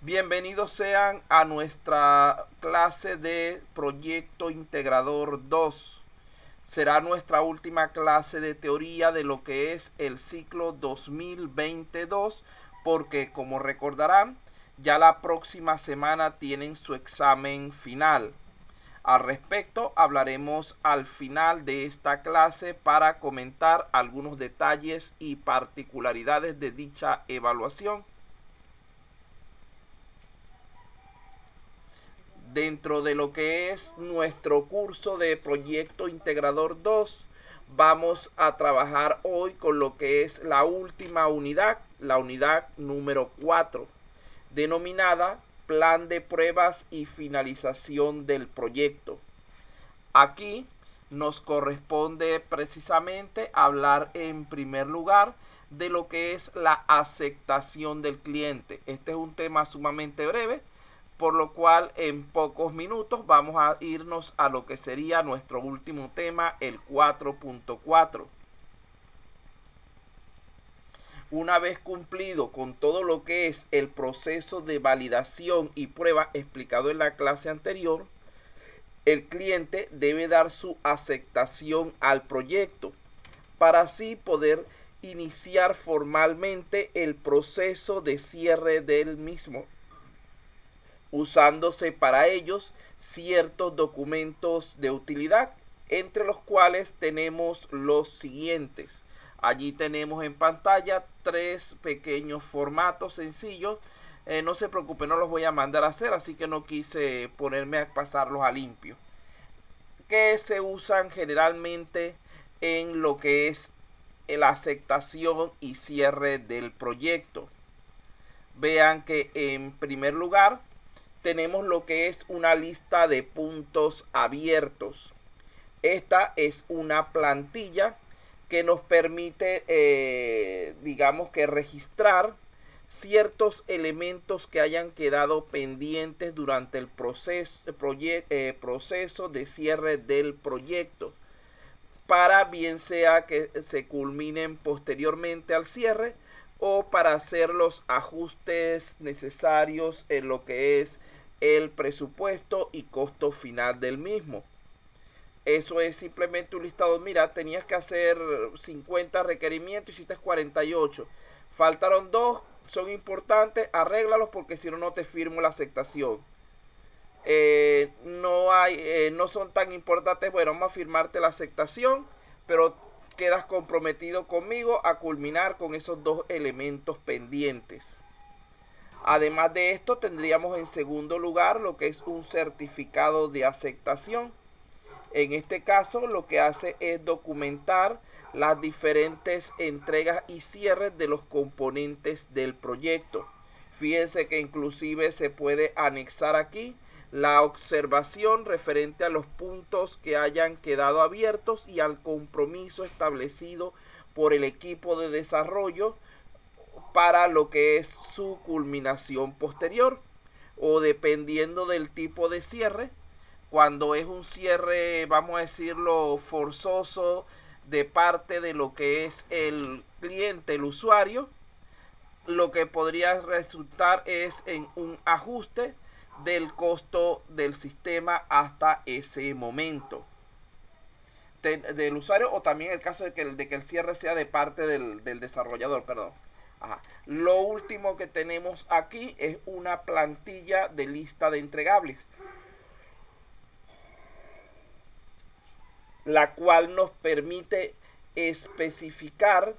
Bienvenidos sean a nuestra clase de Proyecto Integrador 2. Será nuestra última clase de teoría de lo que es el ciclo 2022, porque como recordarán, ya la próxima semana tienen su examen final. Al respecto, hablaremos al final de esta clase para comentar algunos detalles y particularidades de dicha evaluación. Dentro de lo que es nuestro curso de Proyecto Integrador 2, vamos a trabajar hoy con lo que es la última unidad, la unidad número 4, denominada Plan de Pruebas y Finalización del Proyecto. Aquí nos corresponde precisamente hablar en primer lugar de lo que es la aceptación del cliente. Este es un tema sumamente breve, por lo cual en pocos minutos vamos a irnos a lo que sería nuestro último tema, el 4.4. Una vez cumplido con todo lo que es el proceso de validación y prueba explicado en la clase anterior, el cliente debe dar su aceptación al proyecto para así poder iniciar formalmente el proceso de cierre del mismo, usándose para ellos ciertos documentos de utilidad, entre los cuales tenemos los siguientes. Allí tenemos en pantalla tres pequeños formatos sencillos. No se preocupe, no los voy a mandar a hacer, así que no quise ponerme a pasarlos a limpio. Que se usan generalmente en lo que es la aceptación y cierre del proyecto. Vean que en primer lugar tenemos lo que es una lista de puntos abiertos. Esta es una plantilla que nos permite, digamos que registrar ciertos elementos que hayan quedado pendientes durante el proceso de cierre del proyecto, para bien sea que se culminen posteriormente al cierre o para hacer los ajustes necesarios en lo que es el presupuesto y costo final del mismo. Eso es simplemente un listado. Mira, tenías que hacer 50 requerimientos, hiciste 48. Faltaron 2, son importantes, arréglalos porque si no, no te firmo la aceptación. No son tan importantes, bueno, vamos a firmarte la aceptación, pero quedas comprometido conmigo a culminar con esos 2 elementos pendientes. Además de esto, tendríamos en segundo lugar lo que es un certificado de aceptación. En este caso, lo que hace es documentar las diferentes entregas y cierres de los componentes del proyecto. Fíjense que inclusive se puede anexar aquí la observación referente a los puntos que hayan quedado abiertos y al compromiso establecido por el equipo de desarrollo para lo que es su culminación posterior, o dependiendo del tipo de cierre. Cuando es un cierre, vamos a decirlo, forzoso de parte de lo que es el cliente, el usuario, lo que podría resultar es en un ajuste del costo del sistema hasta ese momento del usuario, o también el caso de que el cierre sea de parte del desarrollador, perdón. Ajá. Lo último que tenemos aquí es una plantilla de lista de entregables, la cual nos permite especificar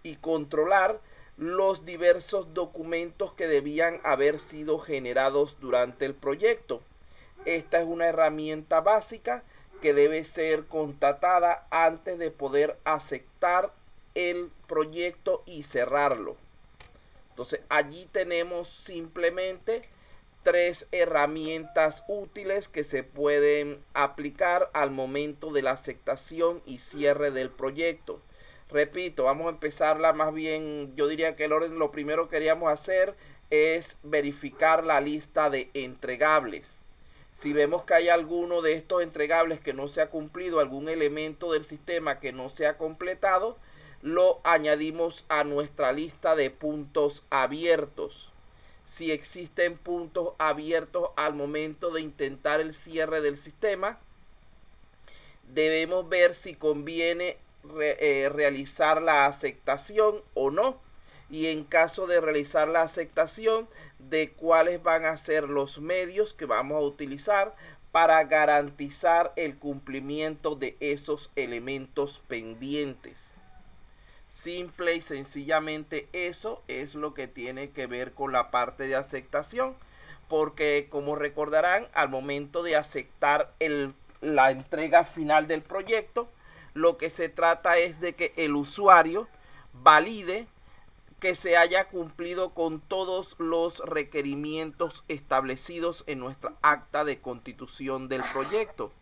y controlar los diversos documentos que debían haber sido generados durante el proyecto. Esta es una herramienta básica que debe ser contratada antes de poder aceptar el proyecto y cerrarlo. Entonces allí tenemos simplemente 3 herramientas útiles que se pueden aplicar al momento de la aceptación y cierre del proyecto. Repito, vamos a empezarla más bien, yo diría que el orden, lo primero que queríamos hacer es verificar la lista de entregables. Si vemos que hay alguno de estos entregables que no se ha cumplido, algún elemento del sistema que no se ha completado, lo añadimos a nuestra lista de puntos abiertos. si existen puntos abiertos al momento de intentar el cierre del sistema. Debemos ver si conviene realizar la aceptación o no, y en caso de realizar la aceptación, de cuáles van a ser los medios que vamos a utilizar para garantizar el cumplimiento de esos elementos pendientes. Simple y sencillamente eso es lo que tiene que ver con la parte de aceptación, porque como recordarán, al momento de aceptar la entrega final del proyecto, lo que se trata es de que el usuario valide que se haya cumplido con todos los requerimientos establecidos en nuestra acta de constitución del proyecto.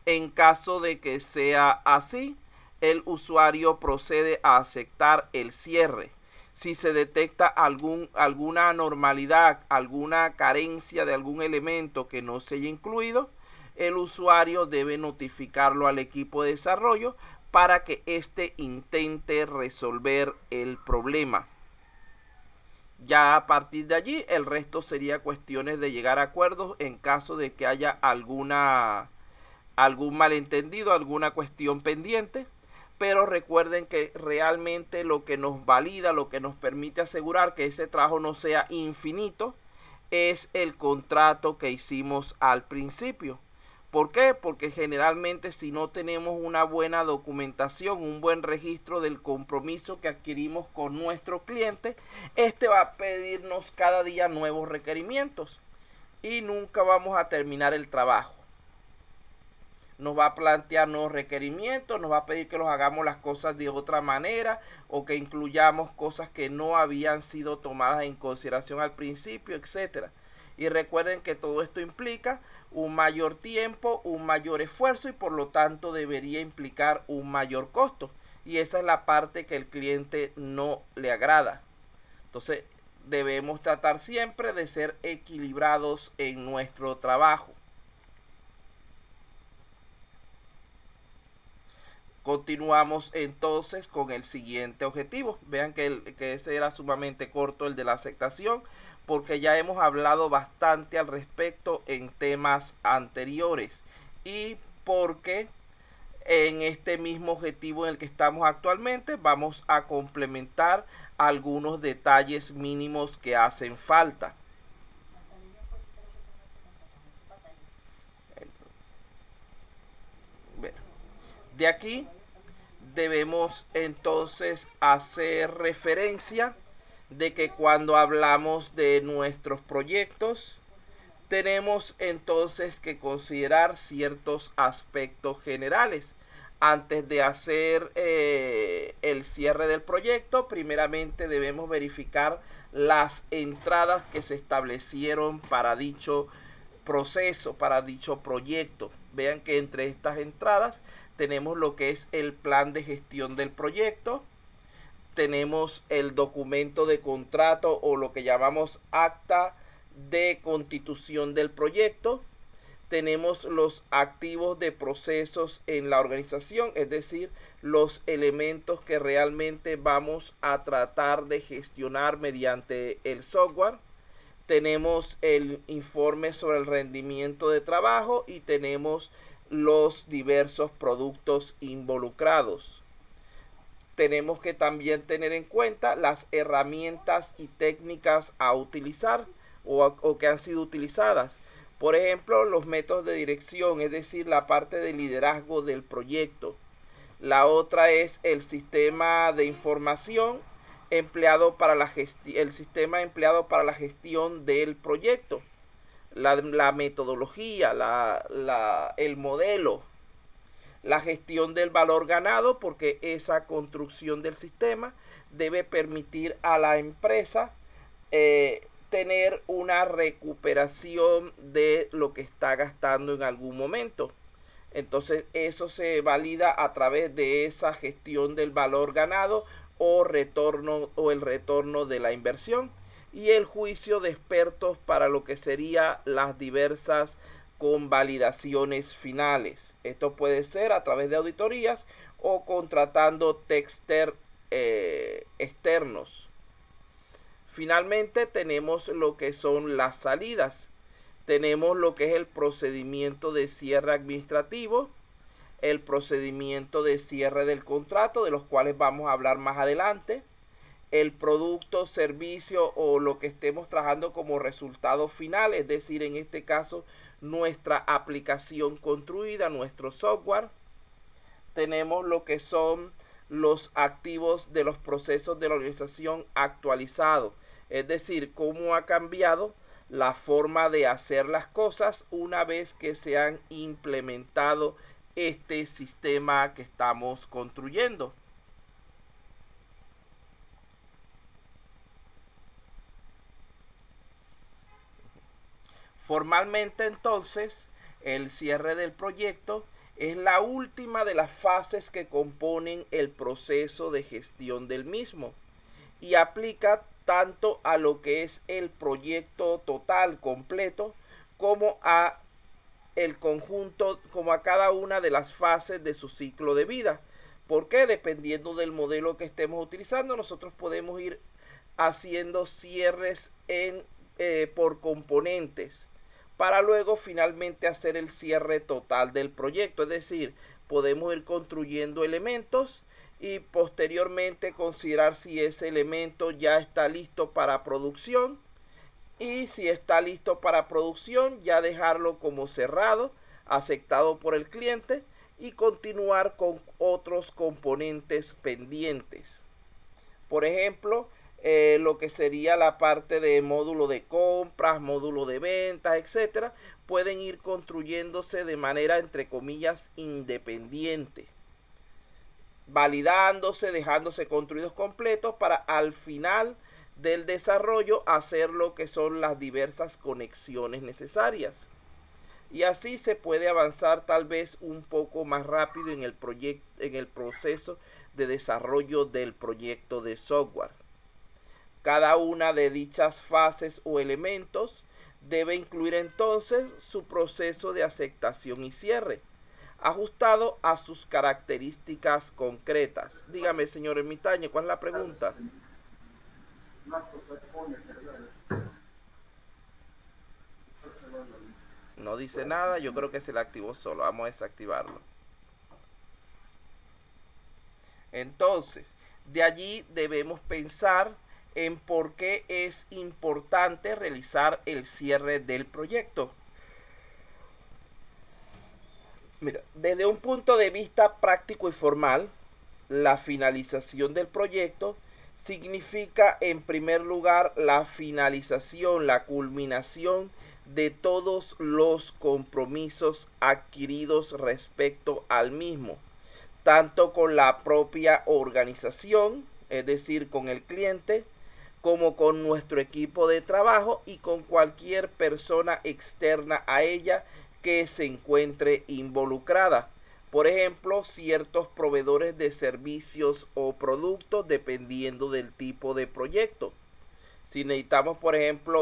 En caso de que sea así, el usuario procede a aceptar el cierre. Si se detecta alguna anormalidad, alguna carencia de algún elemento que no se haya incluido, el usuario debe notificarlo al equipo de desarrollo para que éste intente resolver el problema. Ya a partir de allí, el resto sería cuestiones de llegar a acuerdos en caso de que haya algún malentendido, alguna cuestión pendiente. Pero recuerden que realmente lo que nos valida, lo que nos permite asegurar que ese trabajo no sea infinito, es el contrato que hicimos al principio. ¿Por qué? Porque generalmente si no tenemos una buena documentación, un buen registro del compromiso que adquirimos con nuestro cliente, este va a pedirnos cada día nuevos requerimientos y nunca vamos a terminar el trabajo. Nos va a plantear nuevos requerimientos, nos va a pedir que los hagamos las cosas de otra manera o que incluyamos cosas que no habían sido tomadas en consideración al principio, etcétera. Y recuerden que todo esto implica un mayor tiempo, un mayor esfuerzo y por lo tanto debería implicar un mayor costo. Y esa es la parte que el cliente no le agrada. Entonces debemos tratar siempre de ser equilibrados en nuestro trabajo. Continuamos entonces con el siguiente objetivo. Vean que ese era sumamente corto, el de la aceptación, porque ya hemos hablado bastante al respecto en temas anteriores y porque en este mismo objetivo en el que estamos actualmente vamos a complementar algunos detalles mínimos que hacen falta. Bueno, de aquí debemos entonces hacer referencia de que cuando hablamos de nuestros proyectos tenemos entonces que considerar ciertos aspectos generales. Antes de hacer el cierre del proyecto, primeramente debemos verificar las entradas que se establecieron para dicho proceso, para dicho proyecto. Vean que entre estas entradas tenemos lo que es el plan de gestión del proyecto, tenemos el documento de contrato o lo que llamamos acta de constitución del proyecto, tenemos los activos de procesos en la organización, es decir, los elementos que realmente vamos a tratar de gestionar mediante el software, tenemos el informe sobre el rendimiento de trabajo y tenemos los diversos productos involucrados. Tenemos que también tener en cuenta las herramientas y técnicas a utilizar o que han sido utilizadas. Por ejemplo, los métodos de dirección, es decir, la parte de liderazgo del proyecto. La otra es el sistema de información empleado para el sistema empleado para la gestión del proyecto. La metodología, el modelo, la gestión del valor ganado, porque esa construcción del sistema debe permitir a la empresa tener una recuperación de lo que está gastando en algún momento. Entonces eso se valida a través de esa gestión del valor ganado o el retorno de la inversión, y el juicio de expertos para lo que sería las diversas convalidaciones finales. Esto puede ser a través de auditorías o contratando externos. Finalmente tenemos lo que son las salidas. Tenemos lo que es el procedimiento de cierre administrativo, el procedimiento de cierre del contrato, de los cuales vamos a hablar más adelante, el producto, servicio o lo que estemos trabajando como resultado final, es decir, en este caso nuestra aplicación construida, nuestro software. Tenemos lo que son los activos de los procesos de la organización actualizados, es decir, cómo ha cambiado la forma de hacer las cosas una vez que se han implementado este sistema que estamos construyendo. Formalmente, entonces, el cierre del proyecto es la última de las fases que componen el proceso de gestión del mismo y aplica tanto a lo que es el proyecto total completo como a el conjunto, como a cada una de las fases de su ciclo de vida. Porque dependiendo del modelo que estemos utilizando, nosotros podemos ir haciendo cierres por componentes para luego finalmente hacer el cierre total del proyecto. Es decir, podemos ir construyendo elementos y posteriormente considerar si ese elemento ya está listo para producción, y si está listo para producción ya dejarlo como cerrado, aceptado por el cliente, y continuar con otros componentes pendientes. Por ejemplo, lo que sería la parte de módulo de compras, módulo de ventas, etcétera, pueden ir construyéndose de manera, entre comillas, independiente, validándose, dejándose construidos completos para al final del desarrollo hacer lo que son las diversas conexiones necesarias. Y así se puede avanzar tal vez un poco más rápido en el proceso de desarrollo del proyecto de software. Cada una de dichas fases o elementos debe incluir entonces su proceso de aceptación y cierre, ajustado a sus características concretas. Dígame, señor Ermitaño, ¿cuál es la pregunta? No dice nada, yo creo que se le activó solo. Vamos a desactivarlo. Entonces, de allí debemos pensar en por qué es importante realizar el cierre del proyecto. Mira, desde un punto de vista práctico y formal, la finalización del proyecto significa en primer lugar la finalización, la culminación de todos los compromisos adquiridos respecto al mismo, tanto con la propia organización, es decir, con el cliente, como con nuestro equipo de trabajo y con cualquier persona externa a ella que se encuentre involucrada. Por ejemplo, ciertos proveedores de servicios o productos dependiendo del tipo de proyecto. Si necesitamos, por ejemplo,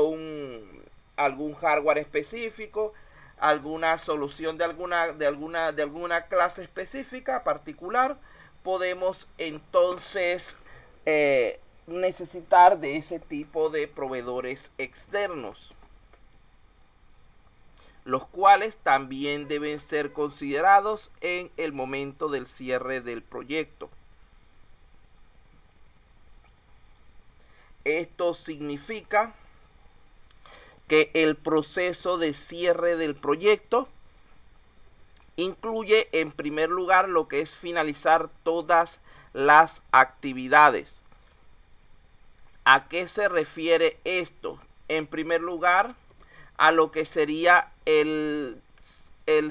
algún hardware específico, alguna solución de alguna clase específica particular, podemos entonces necesitar de ese tipo de proveedores externos, los cuales también deben ser considerados en el momento del cierre del proyecto. Esto significa que el proceso de cierre del proyecto incluye en primer lugar lo que es finalizar todas las actividades. ¿A qué se refiere esto? En primer lugar, a lo que sería el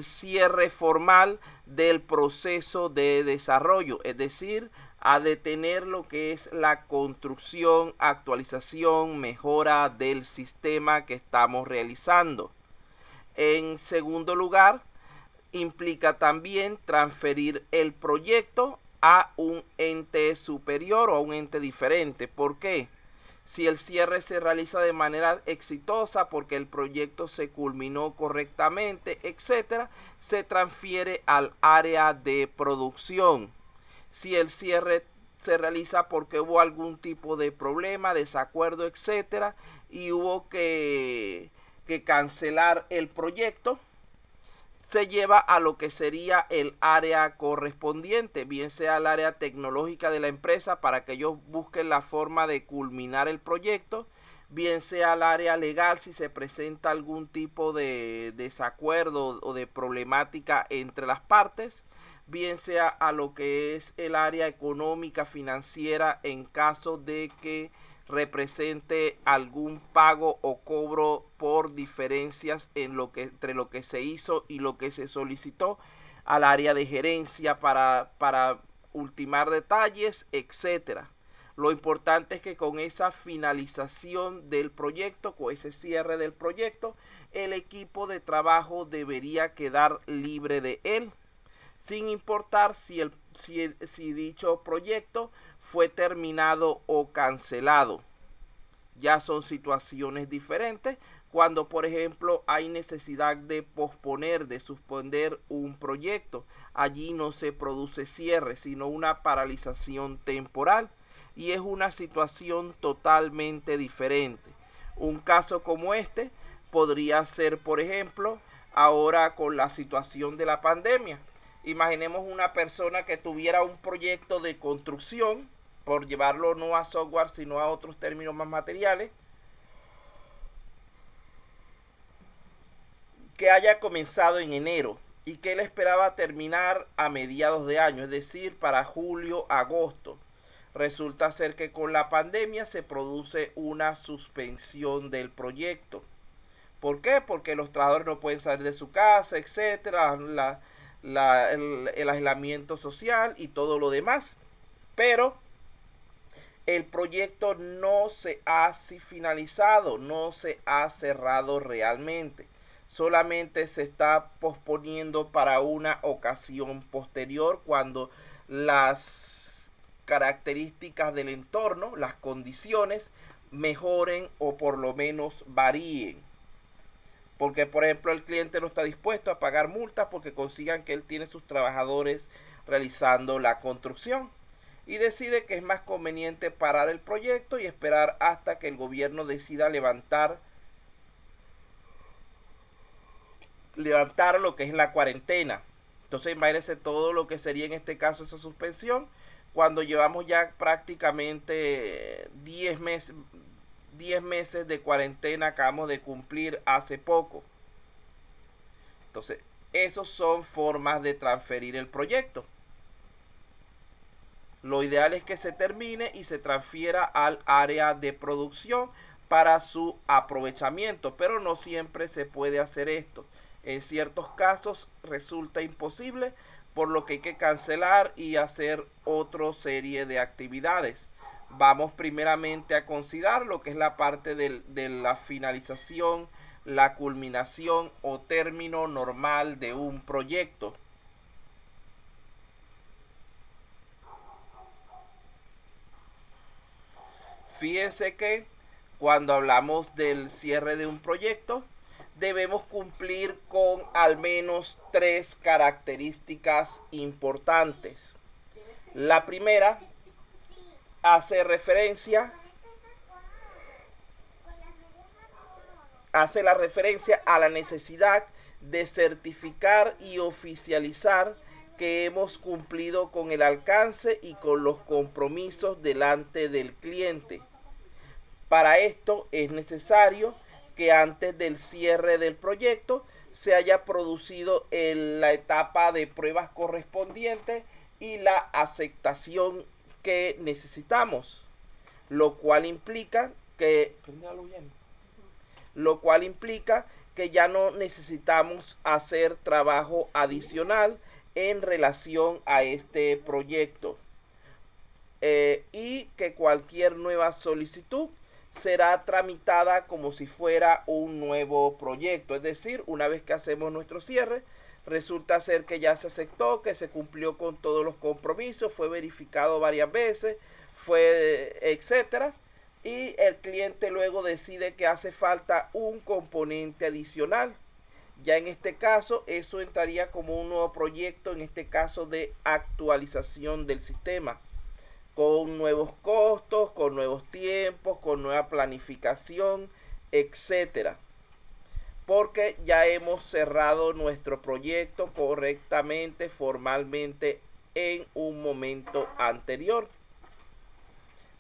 cierre formal del proceso de desarrollo, es decir, a detener lo que es la construcción, actualización, mejora del sistema que estamos realizando. En segundo lugar, implica también transferir el proyecto a un ente superior o a un ente diferente. ¿Por qué? Si el cierre se realiza de manera exitosa porque el proyecto se culminó correctamente, etcétera, se transfiere al área de producción. Si el cierre se realiza porque hubo algún tipo de problema, desacuerdo, etcétera, y hubo que cancelar el proyecto, se lleva a lo que sería el área correspondiente, bien sea el área tecnológica de la empresa para que ellos busquen la forma de culminar el proyecto, bien sea el área legal si se presenta algún tipo de desacuerdo o de problemática entre las partes, bien sea a lo que es el área económica financiera en caso de que represente algún pago o cobro por diferencias entre lo que se hizo y lo que se solicitó, al área de gerencia para ultimar detalles, etcétera. Lo importante es que con esa finalización del proyecto, con ese cierre del proyecto, el equipo de trabajo debería quedar libre de él, sin importar si dicho proyecto fue terminado o cancelado. Ya son situaciones diferentes cuando, por ejemplo, hay necesidad de posponer, de suspender un proyecto. Allí no se produce cierre, sino una paralización temporal, y es una situación totalmente diferente. Un caso como este podría ser, por ejemplo, ahora con la situación de la pandemia. Imaginemos una persona que tuviera un proyecto de construcción, por llevarlo no a software sino a otros términos más materiales, que haya comenzado en enero y que él esperaba terminar a mediados de año, es decir, para julio, agosto. Resulta ser que con la pandemia se produce una suspensión del proyecto. ¿Por qué? Porque los trabajadores no pueden salir de su casa, etcétera, el aislamiento social y todo lo demás. Pero el proyecto no se ha finalizado, no se ha cerrado realmente. Solamente se está posponiendo para una ocasión posterior, cuando las características del entorno, las condiciones, mejoren o por lo menos varíen. Porque, por ejemplo, el cliente no está dispuesto a pagar multas porque consigan que él tiene sus trabajadores realizando la construcción, y decide que es más conveniente parar el proyecto y esperar hasta que el gobierno decida levantar lo que es la cuarentena. Entonces imagínense todo lo que sería en este caso esa suspensión, cuando llevamos ya prácticamente 10 meses de cuarentena, acabamos de cumplir hace poco. Entonces, esas son formas de transferir el proyecto. Lo ideal es que se termine y se transfiera al área de producción para su aprovechamiento, pero no siempre se puede hacer esto. En ciertos casos resulta imposible, por lo que hay que cancelar y hacer otra serie de actividades. Vamos primeramente a considerar lo que es la parte de la finalización, la culminación o término normal de un proyecto. Fíjense que cuando hablamos del cierre de un proyecto, debemos cumplir con al menos 3 características importantes. La primera hace la referencia a la necesidad de certificar y oficializar que hemos cumplido con el alcance y con los compromisos delante del cliente. Para esto es necesario que antes del cierre del proyecto se haya producido la etapa de pruebas correspondientes y la aceptación que necesitamos, lo cual implica que ya no necesitamos hacer trabajo adicional en relación a este proyecto, y que cualquier nueva solicitud será tramitada como si fuera un nuevo proyecto. Es decir, una vez que hacemos nuestro cierre, resulta ser que ya se aceptó, que se cumplió con todos los compromisos, fue verificado varias veces, etcétera, y el cliente luego decide que hace falta un componente adicional. Ya en este caso eso entraría como un nuevo proyecto, en este caso de actualización del sistema. con nuevos costos, con nuevos tiempos, con nueva planificación, etcétera. Porque ya hemos cerrado nuestro proyecto correctamente, formalmente, en un momento anterior.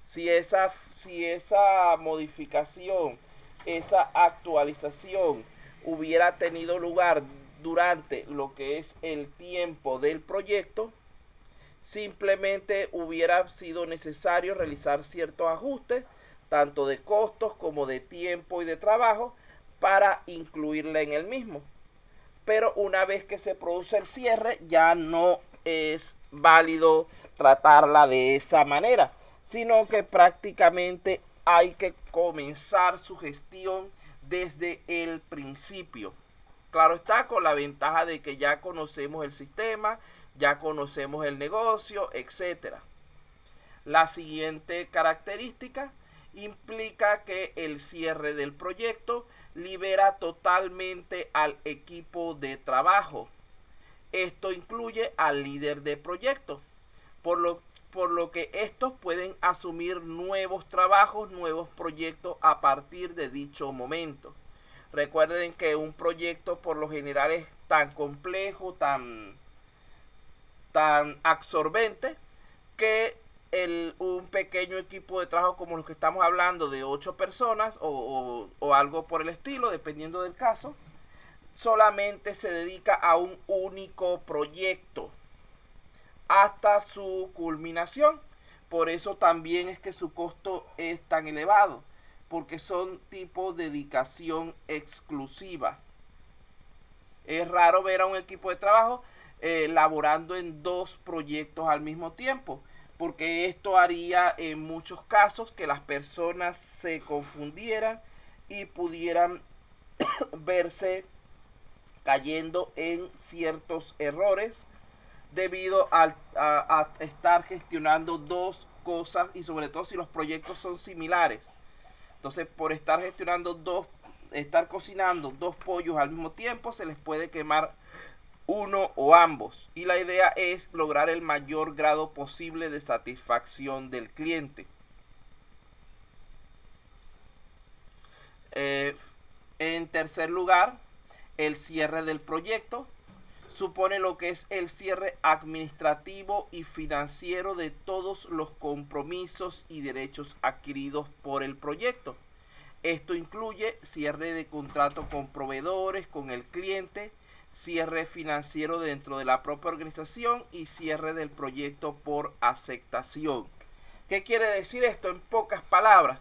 Si esa modificación, esa actualización hubiera tenido lugar durante lo que es el tiempo del proyecto, simplemente hubiera sido necesario realizar ciertos ajustes, tanto de costos como de tiempo y de trabajo, para incluirla en el mismo. Pero una vez que se produce el cierre, ya no es válido tratarla de esa manera, sino que prácticamente hay que comenzar su gestión desde el principio. Claro está, con la ventaja de que ya conocemos el sistema, ya conocemos el negocio, etcétera. La siguiente característica implica que el cierre del proyecto libera totalmente al equipo de trabajo. Esto incluye al líder de proyecto, por lo que estos pueden asumir nuevos trabajos, nuevos proyectos a partir de dicho momento. Recuerden que un proyecto por lo general es tan complejo, tan absorbente, que un pequeño equipo de trabajo como los que estamos hablando, de 8 personas o algo por el estilo, dependiendo del caso, solamente se dedica a un único proyecto hasta su culminación. Por eso también es que su costo es tan elevado, porque son tipo de dedicación exclusiva. Es raro ver a un equipo de trabajo laborando en 2 proyectos al mismo tiempo, porque esto haría en muchos casos que las personas se confundieran y pudieran verse cayendo en ciertos errores debido a estar gestionando 2 cosas, y sobre todo si los proyectos son similares. Entonces, por estar estar cocinando 2 pollos al mismo tiempo, se les puede quemar uno o ambos. Y la idea es lograr el mayor grado posible de satisfacción del cliente. En tercer lugar, el cierre del proyecto supone lo que es el cierre administrativo y financiero de todos los compromisos y derechos adquiridos por el proyecto. Esto incluye cierre de contrato con proveedores, con el cliente, cierre financiero dentro de la propia organización y cierre del proyecto por aceptación. ¿Qué quiere decir esto? En pocas palabras,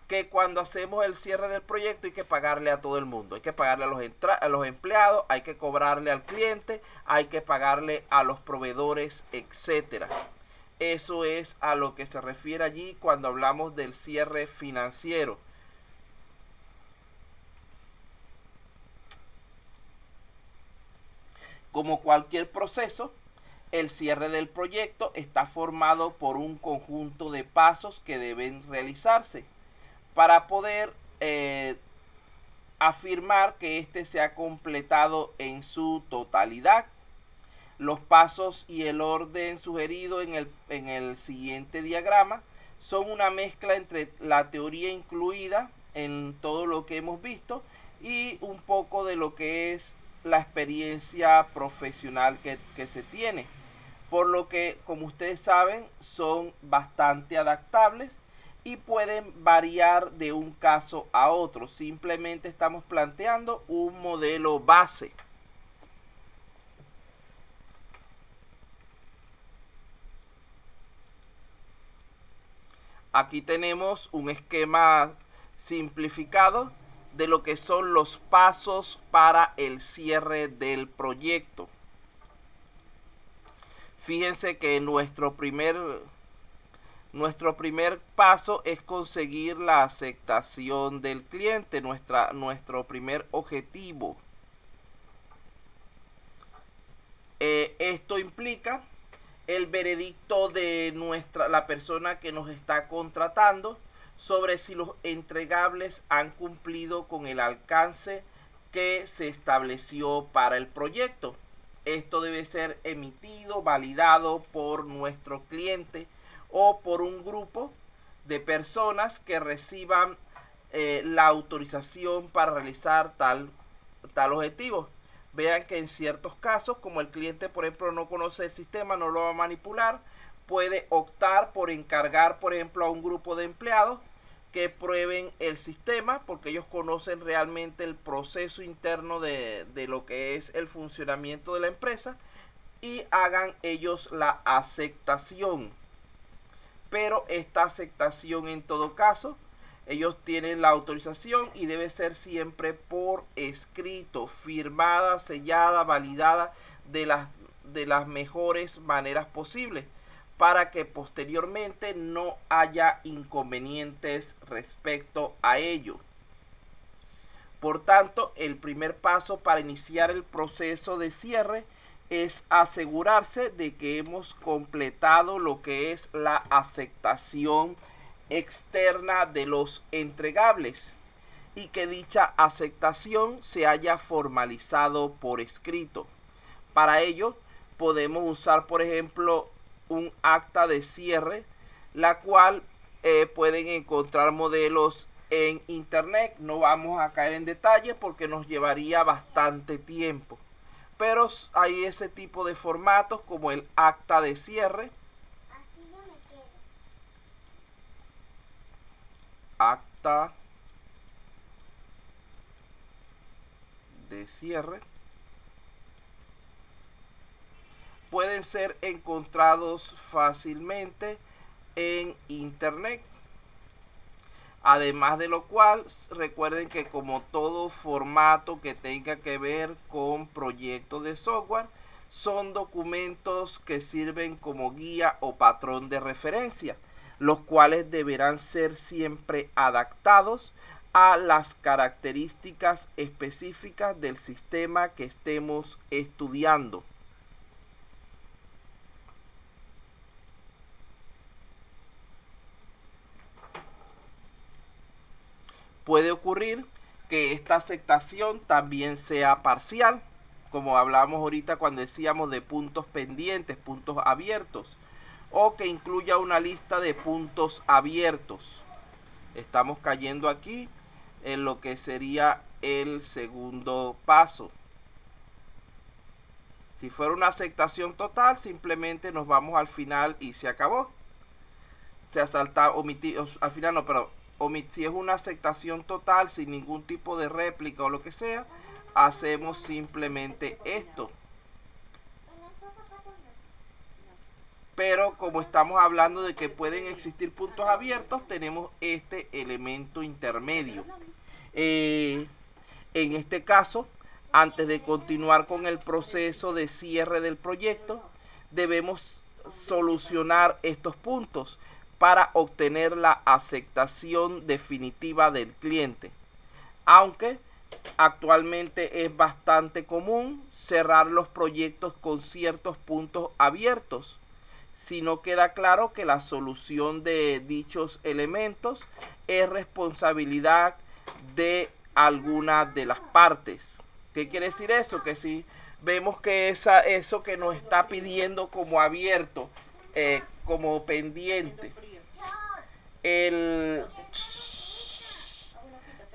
que cuando hacemos el cierre del proyecto hay que pagarle a todo el mundo. Hay que pagarle a los empleados, hay que cobrarle al cliente, hay que pagarle a los proveedores, etcétera. Eso es a lo que se refiere allí cuando hablamos del cierre financiero. Como cualquier proceso, el cierre del proyecto está formado por un conjunto de pasos que deben realizarse para poder afirmar que éste se ha completado en su totalidad. Los pasos y el orden sugerido en el siguiente diagrama son una mezcla entre la teoría incluida en todo lo que hemos visto y un poco de lo que es la experiencia profesional que se tiene. Por lo que, como ustedes saben, son bastante adaptables y pueden variar de un caso a otro. Simplemente estamos planteando un modelo base. Aquí tenemos un esquema simplificado de lo que son los pasos para el cierre del proyecto. Fíjense que nuestro primer paso es conseguir la aceptación del cliente, nuestro primer objetivo. Esto implica el veredicto de la persona que nos está contratando sobre si los entregables han cumplido con el alcance que se estableció para el proyecto. Esto debe ser emitido, validado por nuestro cliente o por un grupo de personas que reciban la autorización para realizar tal objetivo. Vean que en ciertos casos, como el cliente por ejemplo no conoce el sistema, no lo va a manipular, puede optar por encargar por ejemplo a un grupo de empleados que prueben el sistema, porque ellos conocen realmente el proceso interno de lo que es el funcionamiento de la empresa, y hagan ellos la aceptación. Pero esta aceptación en todo caso, ellos tienen la autorización y debe ser siempre por escrito, firmada, sellada, validada de las mejores maneras posibles, para que posteriormente no haya inconvenientes respecto a ello. Por tanto, el primer paso para iniciar el proceso de cierre es asegurarse de que hemos completado lo que es la aceptación externa de los entregables y que dicha aceptación se haya formalizado por escrito. Para ello podemos usar por ejemplo un acta de cierre, la cual pueden encontrar modelos en internet. No vamos a caer en detalle porque nos llevaría bastante tiempo, pero hay ese tipo de formatos como el acta de cierre, acta de cierre, pueden ser encontrados fácilmente en internet. Además de lo cual, recuerden que como todo formato que tenga que ver con proyectos de software, son documentos que sirven como guía o patrón de referencia, los cuales deberán ser siempre adaptados a las características específicas del sistema que estemos estudiando. Puede ocurrir que esta aceptación también sea parcial, como hablamos ahorita cuando decíamos de puntos pendientes, puntos abiertos, o que incluya una lista de puntos abiertos. Estamos cayendo aquí en lo que sería el segundo paso. Si fuera una aceptación total, simplemente nos vamos al final y se acabó. Se ha saltado, omitido, al final no, pero si es una aceptación total sin ningún tipo de réplica o lo que sea, hacemos simplemente esto. Pero como estamos hablando de que pueden existir puntos abiertos, tenemos este elemento intermedio. En este caso, antes de continuar con el proceso de cierre del proyecto, debemos solucionar estos puntos para obtener la aceptación definitiva del cliente. Aunque actualmente es bastante común cerrar los proyectos con ciertos puntos abiertos, si no queda claro que la solución de dichos elementos es responsabilidad de alguna de las partes. ¿Qué quiere decir eso? Que si vemos que eso que nos está pidiendo como abierto, como pendiente,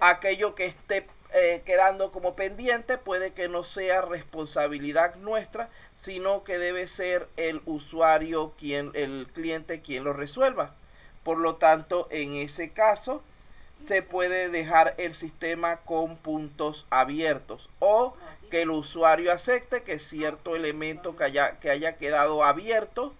aquello que esté quedando como pendiente, puede que no sea responsabilidad nuestra, sino que debe ser el usuario, el cliente quien lo resuelva. Por lo tanto, en ese caso se puede dejar el sistema con puntos abiertos, o que el usuario acepte que cierto elemento que haya quedado abierto,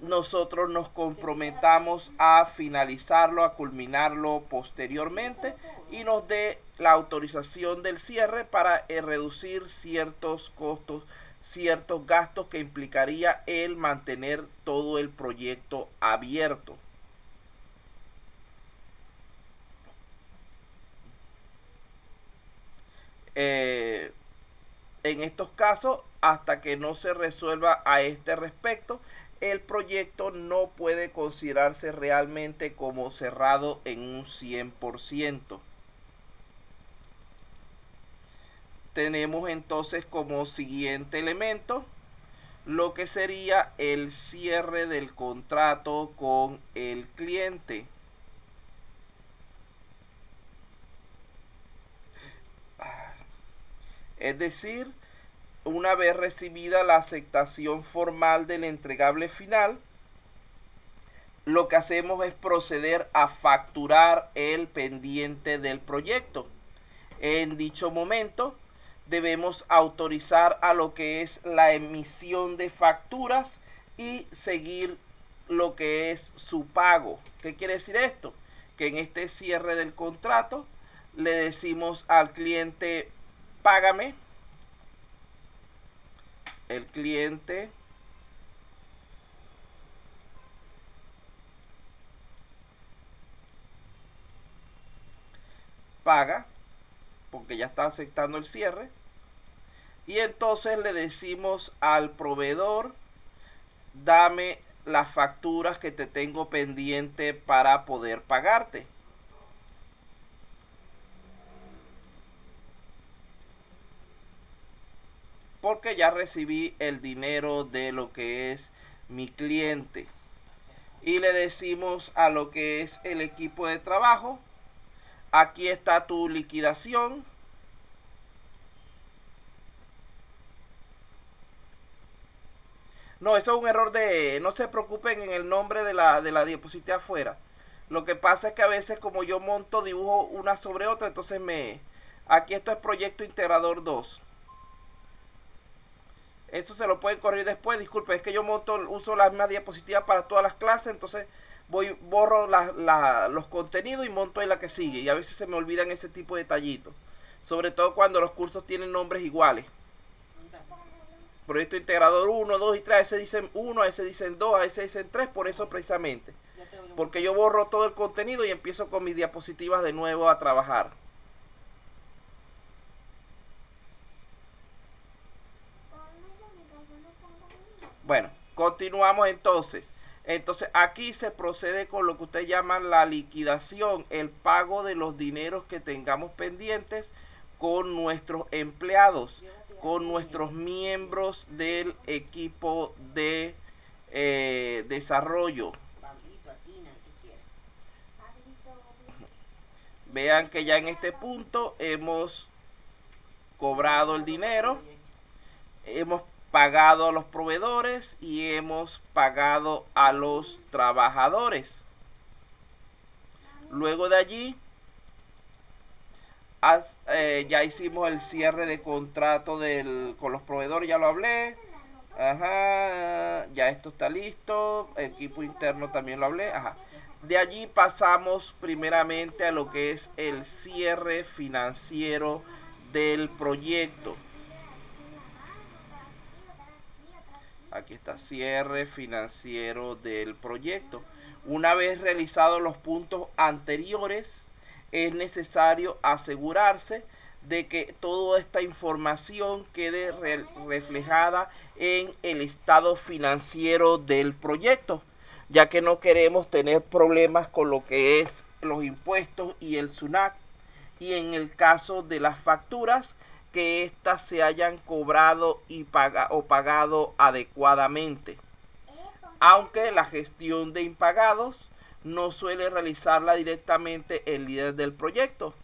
nosotros nos comprometamos a finalizarlo, a culminarlo posteriormente, y nos dé la autorización del cierre para reducir ciertos costos, ciertos gastos que implicaría el mantener todo el proyecto abierto. En estos casos, hasta que no se resuelva a este respecto, el proyecto no puede considerarse realmente como cerrado en un 100%. Tenemos entonces como siguiente elemento lo que sería el cierre del contrato con el cliente. Es decir, una vez recibida la aceptación formal del entregable final, lo que hacemos es proceder a facturar el pendiente del proyecto. En dicho momento debemos autorizar a lo que es la emisión de facturas y seguir lo que es su pago. ¿Qué quiere decir esto? Que en este cierre del contrato le decimos al cliente: págame. El cliente paga porque ya está aceptando el cierre, y entonces le decimos al proveedor: dame las facturas que te tengo pendiente para poder pagarte. Porque ya recibí el dinero de lo que es mi cliente. Y le decimos a lo que es el equipo de trabajo: aquí está tu liquidación. No, eso es un error de... No se preocupen en el nombre de la diapositiva afuera. Lo que pasa es que a veces, como yo monto, dibujo una sobre otra, entonces aquí esto es proyecto integrador 2. Eso se lo pueden corregir después. Disculpe, es que yo uso la misma diapositiva para todas las clases, entonces borro los contenidos y monto en la que sigue. Y a veces se me olvidan ese tipo de detallitos. Sobre todo cuando los cursos tienen nombres iguales. Proyecto integrador 1, 2 y 3. A ese dicen 1, a ese dicen 2, a ese dicen 3. Por eso precisamente. Porque yo borro todo el contenido y empiezo con mis diapositivas de nuevo a trabajar. Bueno, continuamos entonces. Entonces aquí se procede con lo que ustedes llaman la liquidación, el pago de los dineros que tengamos pendientes con nuestros empleados, con nuestros miembros del equipo de desarrollo. Vean que ya en este punto hemos cobrado el dinero, hemos pagado a los proveedores y hemos pagado a los trabajadores. Luego de allí ya hicimos el cierre de contrato con los proveedores, ya lo hablé. Ajá, ya esto está listo. El equipo interno también lo hablé. Ajá. De allí pasamos primeramente a lo que es el cierre financiero del proyecto. Aquí está, cierre financiero del proyecto. Una vez realizados los puntos anteriores, es necesario asegurarse de que toda esta información quede reflejada en el estado financiero del proyecto, ya que no queremos tener problemas con lo que es los impuestos y el SUNAT, y en el caso de las facturas, que éstas se hayan cobrado y pagado adecuadamente. Aunque la gestión de impagados no suele realizarla directamente el líder del proyecto.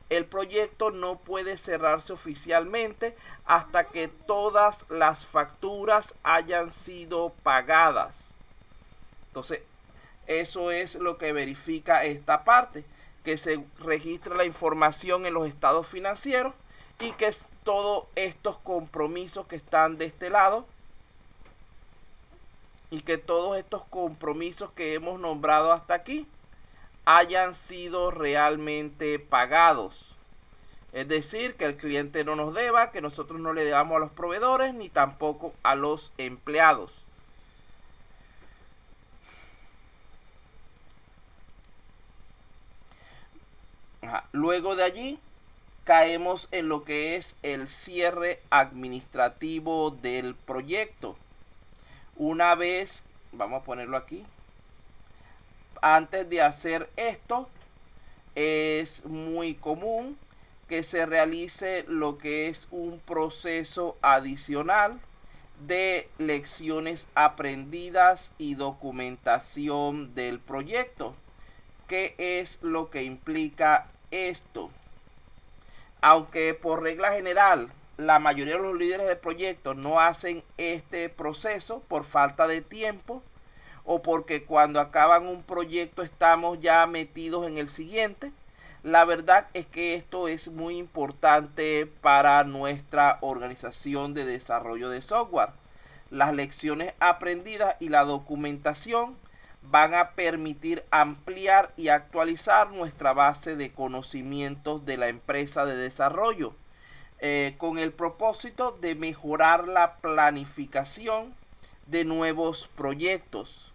El proyecto no puede cerrarse oficialmente hasta que todas las facturas hayan sido pagadas. Entonces, eso es lo que verifica esta parte, que se registra la información en los estados financieros y que todos estos compromisos que están de este lado y que todos estos compromisos que hemos nombrado hasta aquí hayan sido realmente pagados. Es decir, que el cliente no nos deba, que nosotros no le debamos a los proveedores ni tampoco a los empleados. Luego de allí caemos en lo que es el cierre administrativo del proyecto. Una vez, vamos a ponerlo aquí, antes de hacer esto, es muy común que se realice lo que es un proceso adicional, de lecciones aprendidas y documentación del proyecto. ¿Qué es lo que implica esto? Aunque por regla general la mayoría de los líderes de proyectos no hacen este proceso por falta de tiempo o porque cuando acaban un proyecto estamos ya metidos en el siguiente, la verdad es que esto es muy importante para nuestra organización de desarrollo de software. Las lecciones aprendidas y la documentación van a permitir ampliar y actualizar nuestra base de conocimientos de la empresa de desarrollo, con el propósito de mejorar la planificación de nuevos proyectos,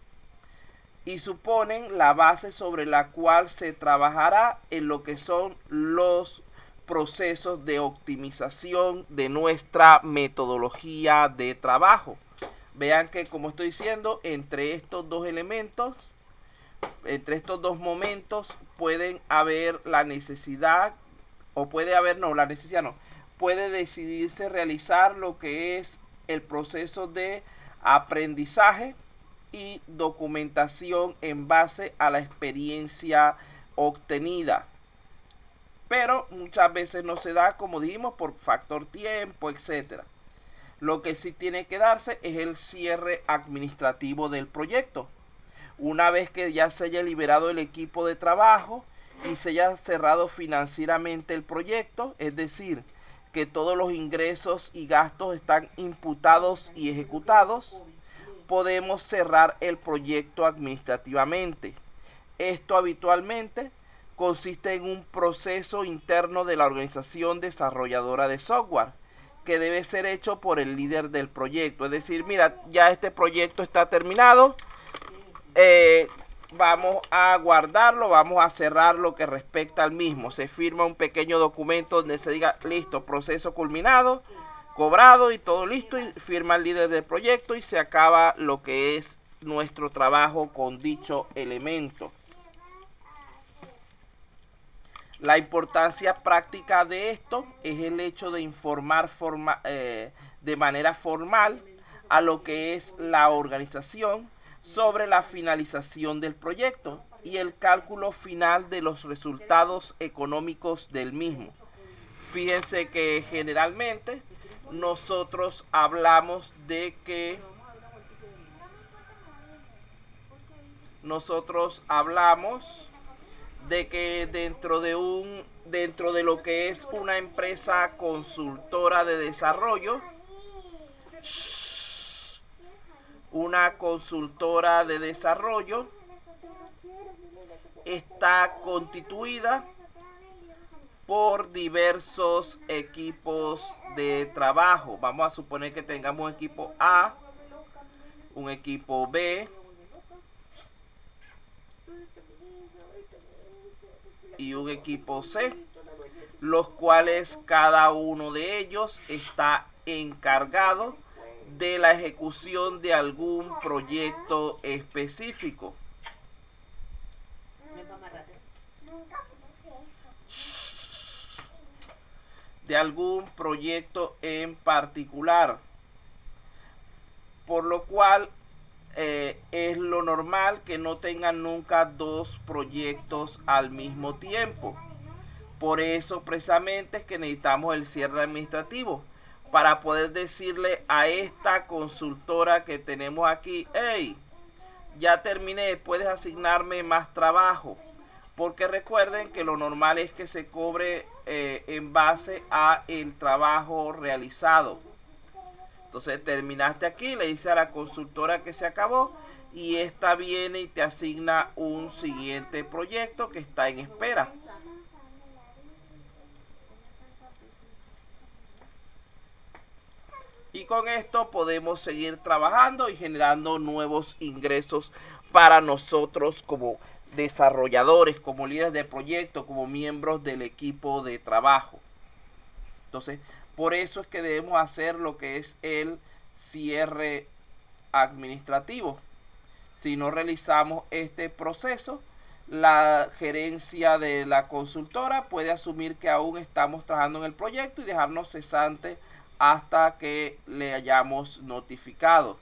y suponen la base sobre la cual se trabajará en lo que son los procesos de optimización de nuestra metodología de trabajo. Vean que, como estoy diciendo, entre estos dos elementos, entre estos dos momentos, pueden haber la necesidad, o puede haber, no, la necesidad no, puede decidirse realizar lo que es el proceso de aprendizaje y documentación en base a la experiencia obtenida. Pero muchas veces no se da, como dijimos, por factor tiempo, etcétera. Lo que sí tiene que darse es el cierre administrativo del proyecto. Una vez que ya se haya liberado el equipo de trabajo y se haya cerrado financieramente el proyecto, es decir, que todos los ingresos y gastos están imputados y ejecutados, podemos cerrar el proyecto administrativamente. Esto habitualmente consiste en un proceso interno de la organización desarrolladora de software que debe ser hecho por el líder del proyecto. Es decir, mira, ya este proyecto está terminado, vamos a guardarlo, vamos a cerrar lo que respecta al mismo. Se firma un pequeño documento donde se diga, listo, proceso culminado, cobrado y todo listo, y firma el líder del proyecto y se acaba lo que es nuestro trabajo con dicho elemento. La importancia práctica de esto es el hecho de informar de manera formal a lo que es la organización sobre la finalización del proyecto y el cálculo final de los resultados económicos del mismo. Fíjense que generalmente nosotros hablamos de que dentro de lo que es una empresa consultora de desarrollo, una consultora de desarrollo está constituida por diversos equipos de trabajo. Vamos a suponer que tengamos un equipo A, un equipo B y un equipo C, los cuales cada uno de ellos está encargado de la ejecución de algún proyecto específico. De algún proyecto en particular, por lo cual es lo normal que no tengan nunca dos proyectos al mismo tiempo. Por eso precisamente es que necesitamos el cierre administrativo, para poder decirle a esta consultora que tenemos aquí, hey, ya terminé, puedes asignarme más trabajo. Porque recuerden que lo normal es que se cobre en base a el trabajo realizado. Entonces terminaste aquí, le dice a la consultora que se acabó y esta viene y te asigna un siguiente proyecto que está en espera. Y con esto podemos seguir trabajando y generando nuevos ingresos para nosotros como desarrolladores, como líderes de proyecto, como miembros del equipo de trabajo. Entonces, por eso es que debemos hacer lo que es el cierre administrativo. Si no realizamos este proceso, la gerencia de la consultora puede asumir que aún estamos trabajando en el proyecto y dejarnos cesante hasta que le hayamos notificado.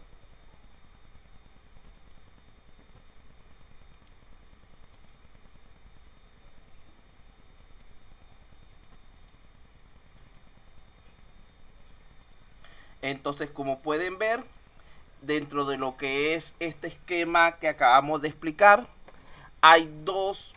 Entonces, como pueden ver, dentro de lo que es este esquema que acabamos de explicar, hay dos